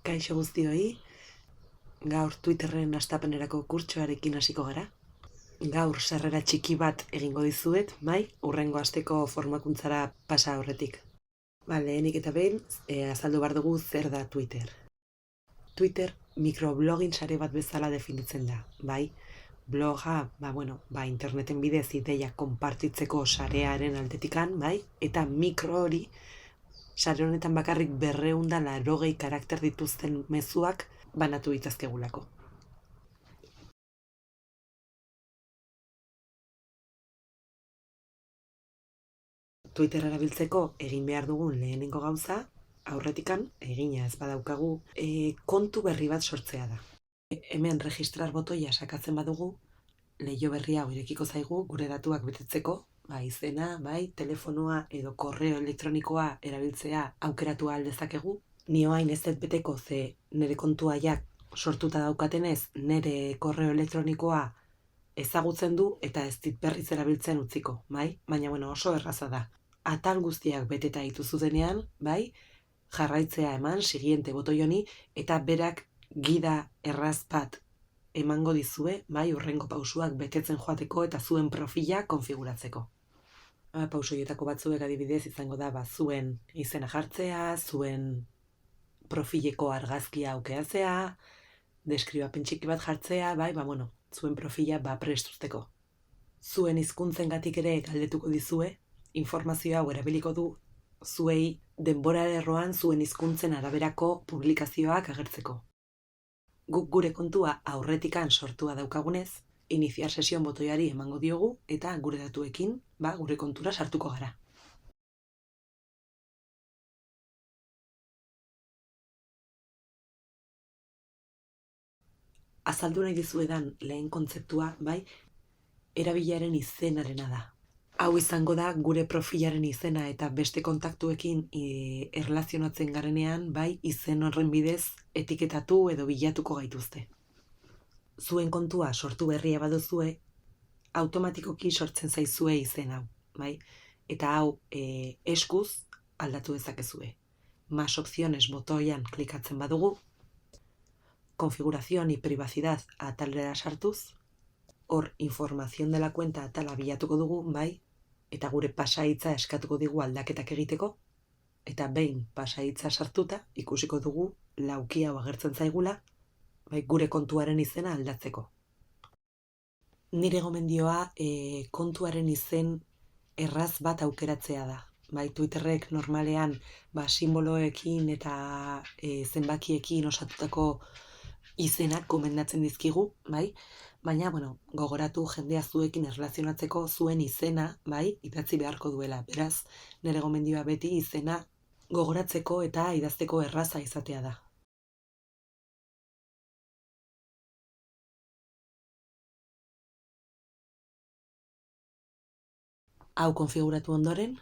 Kaixo guztioi, gaur Twitterren hastapenerako kurtsoarekin hasiko gara. Gaur sarrera txiki bat egingo dizuet, bai, hurrengo asteko formakuntzara pasa aurretik. Lehenik eta behin, azaldu behar dugu zer da Twitter. Twitter mikroblogin sare bat bezala definitzen da, bai. Bloga, interneten bidez ideia konpartitzeko sarearen aldetikan, bai, eta mikro hori, sare honetan bakarrik 280 karakter dituzten mezuak banatu ditazkegulako. Twitter erabiltzeko egin behar dugun lehenengo gauza, aurretikan, egina ez badaukagu, kontu berri bat sortzea da. Hemen registrar botoia sakatzen badugu, leiho berria irekiko zaigu gure datuak betetzeko, izena, telefonoa edo korreo elektronikoa erabiltzea aukeratu ahal dezakegu. Ni orain ez dut beteko ze nire kontuaiak sortuta daukatenez, nire korreo elektronikoa ezagutzen du eta ez dit berriz erabiltzen utziko, baina oso erraza da. Atal guztiak beteta dituzu denean, jarraitzea eman, siguiente botoi honi, eta berak gida erraz bat emango dizue, hurrengo pausuak betetzen joateko eta zuen profila konfiguratzeko. Pausoietako batzuek adibidez izango da, zuen izena jartzea, zuen profileko argazkia aukeratzea, deskribapen txiki bat jartzea, zuen profila prestuzteko. Zuen hizkuntzengatik ere galdetuko dizue, informazio hau erabiliko du zuei denbora lerroan zuen hizkuntzen araberako publikazioak agertzeko. Guk gure kontua aurretikan sortua daukagunez, iniziar sesion botoiari emango diogu eta gure datuekin gure kontura sartuko gara. Azaldu nahi dizuedan lehen kontzeptua, erabilaren izenarena da. Hau izango da gure profilaren izena eta beste kontaktuekin erlazionatzen garenean, izen horren bidez etiketatu edo bilatuko gaituzte. Zuen kontua sortu berria baduzue, automatikoki sortzen zaizue izen hau, Eta hau eskuz aldatu dezakezue. Más opciones botoian klikatzen badugu, configuración y privacidad atalera sartuz, hor información de la cuenta atala bilatuko dugu, eta gure pasahitza eskatuko digu aldaketak egiteko, eta behin pasahitza sartuta ikusiko dugu lauki hau agertzen zaigula, gure kontuaren izena aldatzeko. Nire gomendioa kontuaren izen erraz bat aukeratzea da. Twitterrek normalean simboloekin eta zenbakiekin osatutako izenak gomendatzen dizkigu, baina, gogoratu jendea zuekin erlazionatzeko zuen izena, idatzi beharko duela. Beraz, nire gomendioa beti izena gogoratzeko eta idazteko erraza izatea da. Hau konfiguratu ondoren,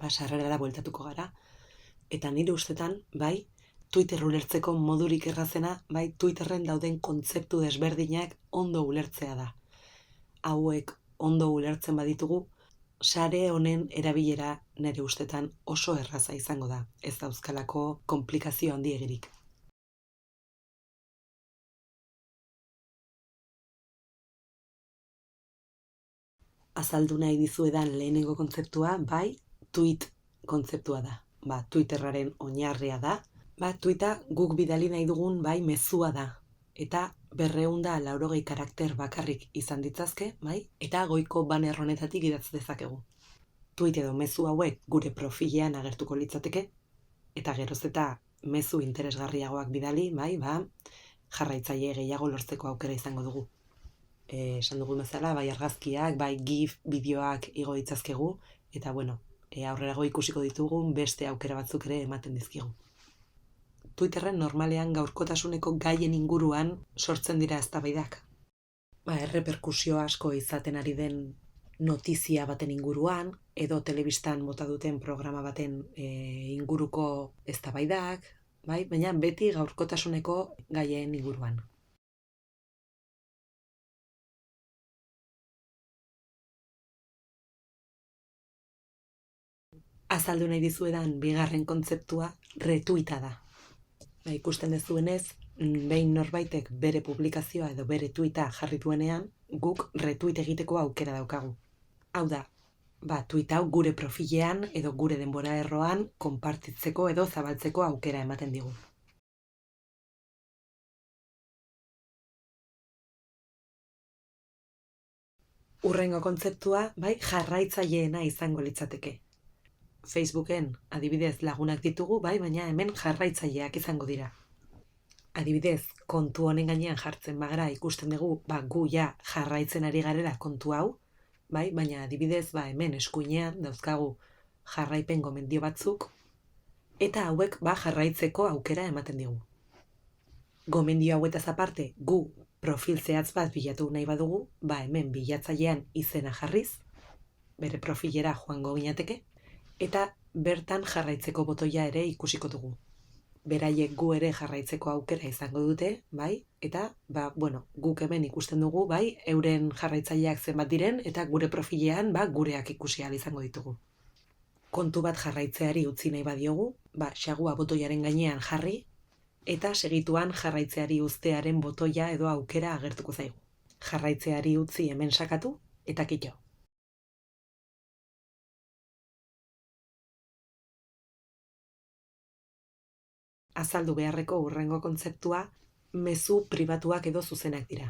sarrerara bueltatuko gara, eta nire ustetan, Twitter ulertzeko modurik errazena, Twitterren dauden kontzeptu desberdinak ondo ulertzea da. Hauek ondo ulertzen baditugu, sare honen erabilera nire ustetan oso erraza izango da, ez dauzkalako konplikazio handiegirik. Azaldu nahi dizuedan lehenengo kontzeptua, tweet kontzeptua da. Twitterraren oinarria da, Twitter guk bidali nahi dugun mezua da. Eta 280 karakter bakarrik izan ditzazke, eta goiko banner honetatik idatz dezakegu. Tweet edo mezu hauek gure profilean agertuko litzateke, eta geroz eta mezu interesgarriagoak bidali, jarraitzaile gehiago lortzeko aukera izango dugu. Esan dugun bezala, argazkiak, gif, bideoak igo ditzazkegu, eta aurrerago ikusiko ditugun beste aukera batzuk ere ematen dizkigu. Twitterren normalean gaurkotasuneko gaien inguruan sortzen dira eztabaidak. Erreperkusio asko izaten ari den notizia baten inguruan, edo telebistan bota duten programa baten inguruko eztabaidak, baina beti gaurkotasuneko gaien inguruan. Azaldu nahi dizuedan bigarren kontzeptua retuita da. Ikusten dezuenez, behin norbaitek bere publikazioa edo bere tuita jarri duenean, guk retuit egiteko aukera daukagu. Hau da, tuit hau gure profilean edo gure denbora erroan konpartitzeko edo zabaltzeko aukera ematen digu. Hurrengo kontzeptua, jarraitzaileena izango litzateke. Facebooken adibidez lagunak ditugu, baina hemen jarraitzaileak izango dira. Adibidez, kontu honen gainean jartzen bagara ikusten dugu, gu jarraitzen ari garela kontu hau, baina adibidez, hemen eskuinean dauzkagu jarraipen gomendio batzuk, eta hauek jarraitzeko aukera ematen digu. Gomendio hauetaz aparte, gu profil zehatz bat bilatu nahi badugu, hemen bilatzailean izena jarriz, bere profilera joango ginateke, eta bertan jarraitzeko botoia ere ikusiko dugu. Beraiek gu ere jarraitzeko aukera izango dute, eta guk hemen ikusten dugu, euren jarraitzaileak zenbat diren, eta gure profilean gureak ikusi ahal izango ditugu. Kontu bat jarraitzeari utzi nahi badiogu, xagua botoiaren gainean jarri, eta segituan jarraitzeari uztearen botoia edo aukera agertuko zaigu. Jarraitzeari utzi hemen sakatu, eta kito. Azaldu beharreko hurrengo kontzeptua, mezu pribatuak edo zuzenak dira.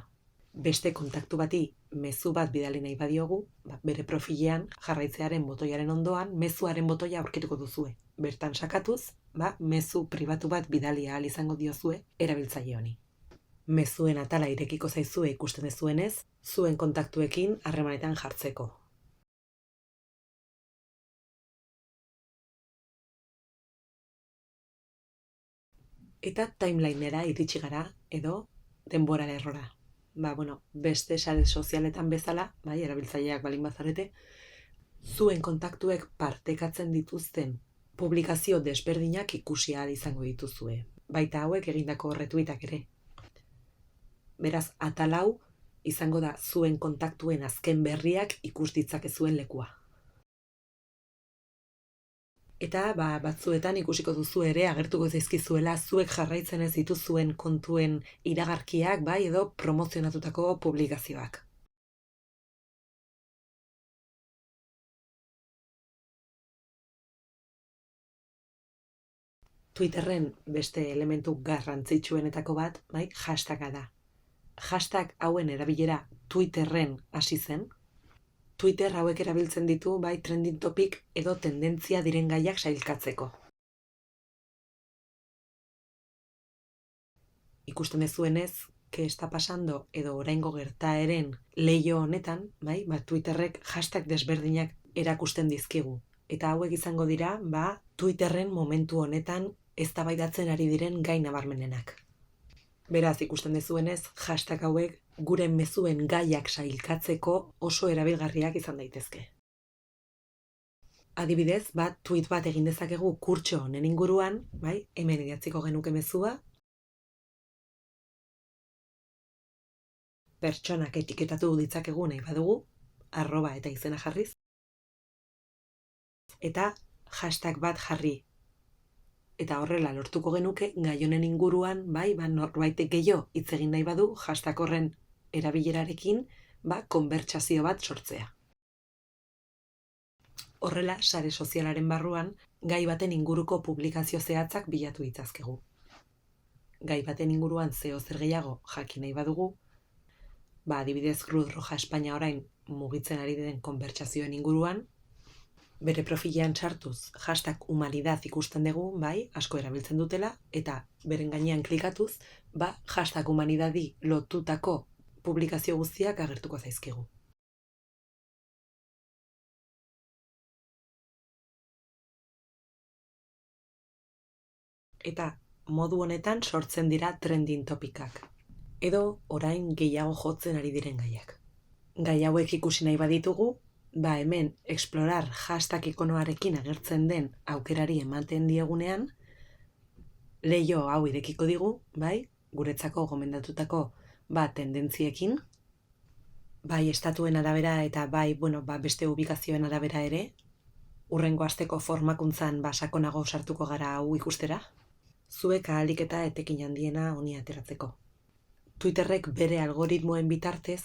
Beste kontaktu bati mezu bat bidali nahi badiogu, bere profilean jarraitzearen botoiaren ondoan mezuaren botoia aurkituko duzue. Bertan sakatuz, mezu pribatu bat bidali ahal izango diozue erabiltzaile honi. Mezuen atala irekiko zaizue ikusten dezuenez, zuen kontaktuekin harremanetan jartzeko. Eta timelinera iritsi gara edo denbora errora. Beste sare sozialetan bezala, erabiltzaileak balin bazarete, zuen kontaktuek partekatzen dituzten publikazio desberdinak ikusi ahal izango dituzue. Baita hauek egindako retuitak ere. Beraz, atal hau izango da zuen kontaktuen azken berriak ikus ditzakezuen lekua. Eta batzuetan ikusiko duzu ere agertuko zaizkizuela zuek jarraitzen ez dituzuen kontuen iragarkiak edo promozionatutako publikazioak. Twitterren beste elementu garrantzitsuenetako bat, hashtaga da. Hashtag hauen erabilera Twitterren hasi zen. Twitter hauek erabiltzen ditu trending topic edo tendentzia diren gaiak sailkatzeko. Ikusten dezuenez, ke está pasando edo oraingo gertaeren leiho honetan, Twitterrek hashtag desberdinak erakusten dizkigu. Eta hauek izango dira, Twitterren momentu honetan eztabaidatzen ari diren gai nabarmenenak. Beraz, ikusten dezuenez, hashtag hauek gure mezuen gaiak sailkatzeko oso erabilgarriak izan daitezke. Adibidez, tweet bat egin dezakegu kurtso honen inguruan, hemen idatziko genuke mezua, pertsonak etiketatu ditzakegu nahi badugu, arroba eta izena jarriz, eta hashtag bat jarri. Eta horrela lortuko genuke gai honen inguruan, norbaitek gehiago hitz egin nahi badu, hashtag horren erabilerarekin, konbertsazio bat sortzea. Horrela, sare sozialaren barruan, gai baten inguruko publikazio zehatzak bilatu ditzazkegu. Gai baten inguruan zeo zer gehiago jakin nahi badugu, adibidez Cruz Roja Espainia orain mugitzen ari den konbertsazioen inguruan, bere profilean sartuz hashtag humanidad ikusten dugu, asko erabiltzen dutela, eta beren gainean klikatuz, hashtag humanidadi lotutako publikazio guztiak agertuko zaizkigu. Eta modu honetan sortzen dira trending topikak. Edo orain gehiago jotzen ari diren gaiak. Gai hauek ikusi nahi baditugu, hemen explorar hashtag ikonoarekin agertzen den aukerari ematen diegunean, leiho hau irekiko digu, guretzako gomendatutako tendentziekin, estatuen arabera eta beste ubikazioen arabera ere, hurrengo asteko formakuntzan sakonago sartuko gara hau ikustera. zuek ahalik eta etekin handiena honi ateratzeko. Twitterrek bere algoritmoen bitartez,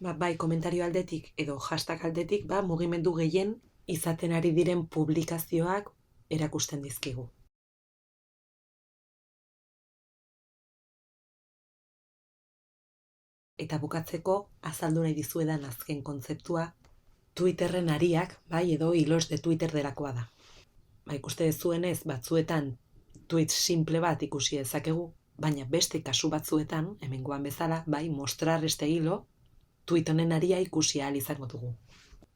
bai komentario aldetik edo hashtag aldetik, mugimendu gehien izaten ari diren publikazioak erakusten dizkigu. Eta bukatzeko, azaldu nahi dizuedan azken kontzeptua, Twitterren ariak, edo hilos de Twitter delakoa da. Ikuste zuenez, batzuetan tweet simple bat ikusi dezakegu, baina beste kasu batzuetan, hemengoan bezala, mostrar este hilo, tweet honen aria ikusi ahal izango dugu.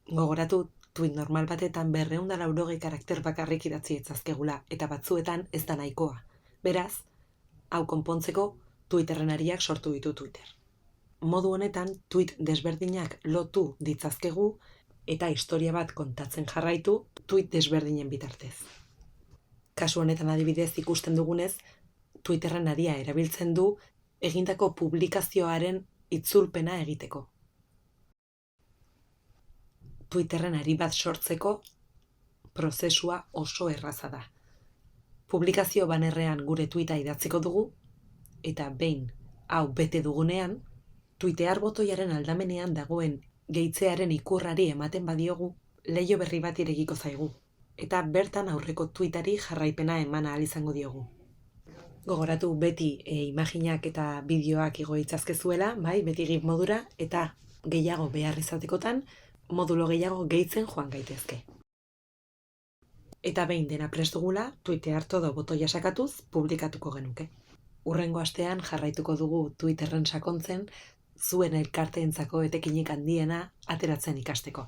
Gogoratu, tweet normal batetan 280 karakter bakarrik idatzi etzazkegula, eta batzuetan ez da nahikoa. Beraz, hau konpontzeko, Twitterren ariak sortu ditu Twitter. Modu honetan, tweet desberdinak lotu ditzazkegu, eta historia bat kontatzen jarraitu tweet desberdinen bitartez. Kasu honetan adibidez ikusten dugunez, Twitterren aria erabiltzen du egindako publikazioaren itzulpena egiteko. Twitterren ari bat sortzeko prozesua oso erraza da. Publikazio banerrean gure tweeta idatziko dugu, eta behin hau bete dugunean, twittear botoiaren aldamenean dagoen gehitzearen ikurrari ematen badiogu, leiho berri bat irekiko zaigu, eta bertan aurreko tweetari jarraipena eman ahal izango diogu. Gogoratu beti imaginak eta bideoak igo ditzazkezuela, beti GIF modura, eta gehiago behar izatekotan, modulo gehiago gehitzen joan gaitezke. Eta behin dena prest dugula, Twittear todo botoia sakatuz, publikatuko genuke. Hurrengo astean jarraituko dugu Twitterren sakontzen, zuen elkarteentzako etekinik handiena ateratzen ikasteko.